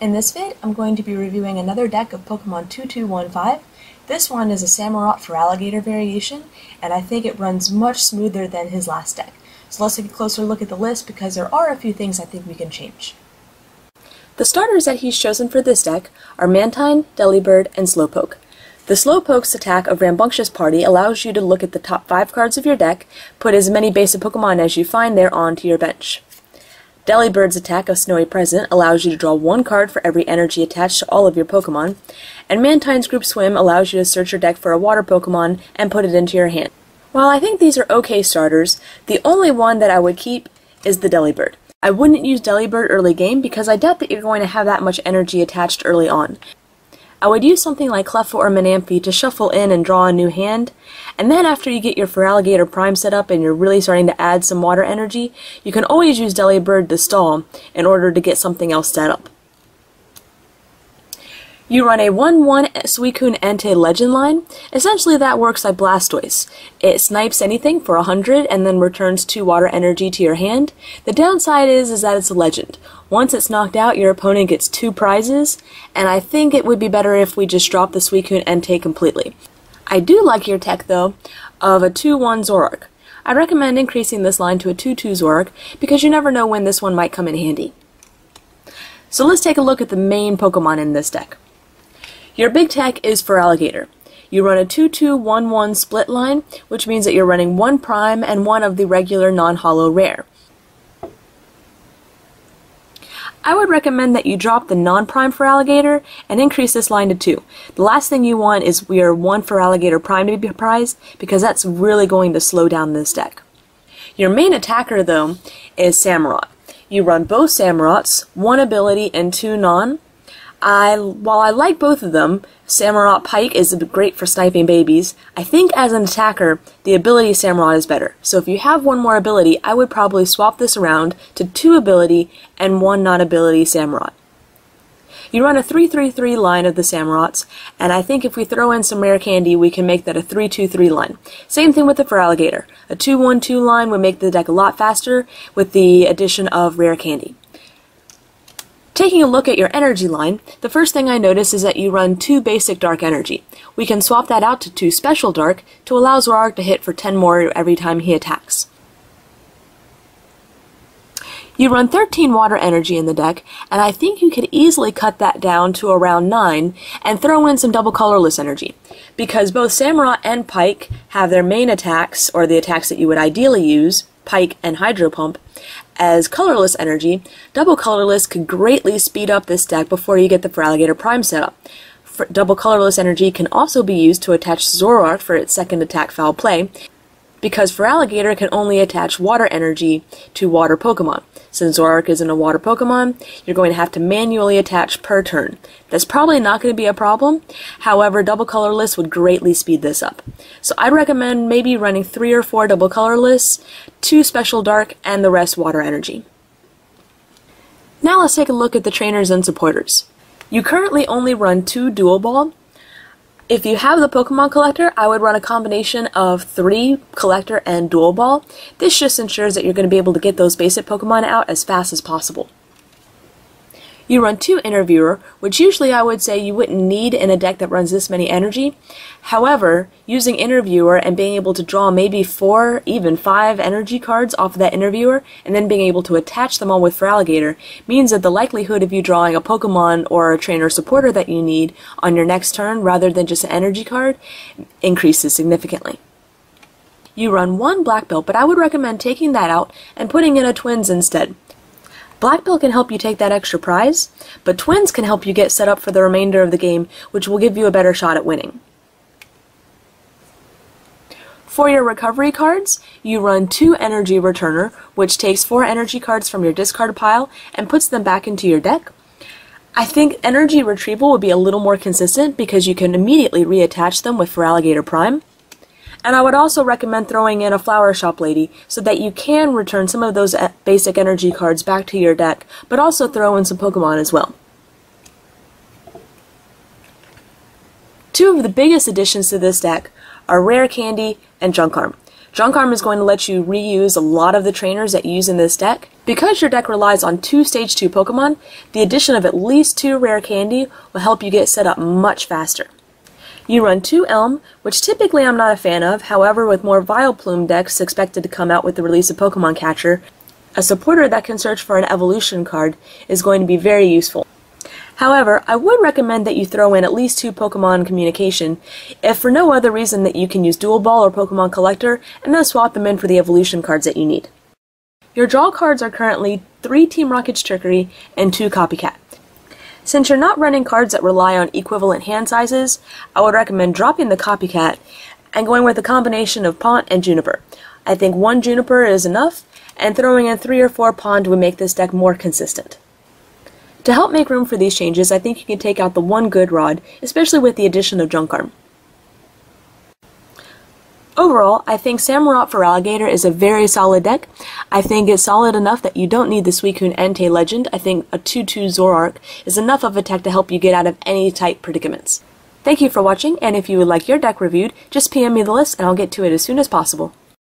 In this vid, I'm going to be reviewing another deck of Pokemon 2215. This one is a Samurott Feraligatr variation, and I think it runs much smoother than his last deck. So let's take a closer look at the list because there are a few things I think we can change. The starters that he's chosen for this deck are Mantine, Delibird, and Slowpoke. The Slowpoke's attack of Rambunctious Party allows you to look at the top 5 cards of your deck, put as many basic Pokemon as you find there onto your bench. Delibird's attack of Snowy Present allows you to draw 1 card for every energy attached to all of your Pokemon, and Mantine's Group Swim allows you to search your deck for a water Pokemon and put it into your hand. While I think these are okay starters, the only one that I would keep is the Delibird. I wouldn't use Delibird early game because I doubt that you're going to have that much energy attached early on. I would use something like Cleffa or Manaphy to shuffle in and draw a new hand, and then after you get your Feraligatr Prime set up and you're really starting to add some water energy, you can always use Delibird to stall in order to get something else set up. You run a 1/1 Suicune Entei Legend line. Essentially that works like Blastoise. It snipes anything for 100 and then returns 2 water energy to your hand. The downside is that it's a legend. Once it's knocked out, your opponent gets 2 prizes, and I think it would be better if we just drop the Suicune Entei completely. I do like your tech, though, of a 2/1 Zoroark. I recommend increasing this line to a 2/2 Zoroark because you never know when this one might come in handy. So let's take a look at the main Pokemon in this deck. Your big tech is Feraligatr. You run a 2/2-1/1 split line, which means that you're running 1 Prime and 1 of the regular non-holo rare. I would recommend that you drop the non-Prime Feraligatr and increase this line to 2. The last thing you want is your 1 Feraligatr Prime to be prized, because that's really going to slow down this deck. Your main attacker, though, is Samurott. You run both Samurotts, 1 ability and 2 non. While I like both of them, Samurott Pike is great for sniping babies, I think as an attacker, the ability Samurott is better. So if you have 1 more ability, I would probably swap this around to 2 ability and 1 non-ability Samurott. You run a 3-3-3 line of the Samurotts, and I think if we throw in some rare candy, we can make that a 3-2-3 line. Same thing with the Feraligatr. A 2-1-2 line would make the deck a lot faster with the addition of rare candy. Taking a look at your energy line, the first thing I notice is that you run 2 basic dark energy. We can swap that out to 2 special dark to allow Zoroark to hit for 10 more every time he attacks. You run 13 water energy in the deck, and I think you could easily cut that down to around 9 and throw in some double colorless energy. Because both Samurott and Pike have their main attacks, or the attacks that you would ideally use, Pike and Hydro Pump, as colorless energy, double colorless could greatly speed up this deck before you get the Feraligatr Prime set up. Double colorless energy can also be used to attach Zoroark for its second attack Foul Play, because Feraligatr can only attach water energy to water Pokemon. Since Zoroark isn't a water Pokemon, you're going to have to manually attach per turn. That's probably not going to be a problem, however double colorless would greatly speed this up. So I'd recommend maybe running 3 or 4 double colorless, 2 special dark, and the rest water energy. Now let's take a look at the trainers and supporters. You currently only run 2 Dual Ball. If you have the Pokemon Collector, I would run a combination of 3 Collector and Dual Ball. This just ensures that you're going to be able to get those basic Pokemon out as fast as possible. You run 2 Interviewer, which usually I would say you wouldn't need in a deck that runs this many energy. However, using Interviewer and being able to draw maybe 4, even 5 energy cards off of that Interviewer, and then being able to attach them all with Feraligatr, means that the likelihood of you drawing a Pokemon or a trainer supporter that you need on your next turn, rather than just an energy card, increases significantly. You run 1 Black Belt, but I would recommend taking that out and putting in a Twins instead. Black Belt can help you take that extra prize, but Twins can help you get set up for the remainder of the game, which will give you a better shot at winning. For your recovery cards, you run 2 Energy Returner, which takes 4 energy cards from your discard pile and puts them back into your deck. I think energy retrieval would be a little more consistent because you can immediately reattach them with Feraligatr Prime. And I would also recommend throwing in a Flower Shop Lady so that you can return some of those basic energy cards back to your deck, but also throw in some Pokemon as well. 2 of the biggest additions to this deck are Rare Candy and Junk Arm. Junk Arm is going to let you reuse a lot of the trainers that you use in this deck. Because your deck relies on 2 Stage 2 Pokemon, the addition of at least 2 Rare Candy will help you get set up much faster. You run 2 Elm, which typically I'm not a fan of, however with more Vileplume decks expected to come out with the release of Pokemon Catcher, a supporter that can search for an evolution card is going to be very useful. However, I would recommend that you throw in at least 2 Pokemon Communication, if for no other reason that you can use Dual Ball or Pokemon Collector, and then swap them in for the evolution cards that you need. Your draw cards are currently 3 Team Rocket's Trickery and 2 Copycat. Since you're not running cards that rely on equivalent hand sizes, I would recommend dropping the Copycat and going with a combination of Pont and Juniper. I think 1 Juniper is enough, and throwing in 3 or 4 Pond would make this deck more consistent. To help make room for these changes, I think you can take out the 1 Good Rod, especially with the addition of Junk Arm. Overall, I think Samurott Feraligatr is a very solid deck. I think it's solid enough that you don't need the Suicune Entei Legend. I think a 2/2 Zoroark is enough of a tech to help you get out of any type predicaments. Thank you for watching, and if you would like your deck reviewed, just PM me the list and I'll get to it as soon as possible.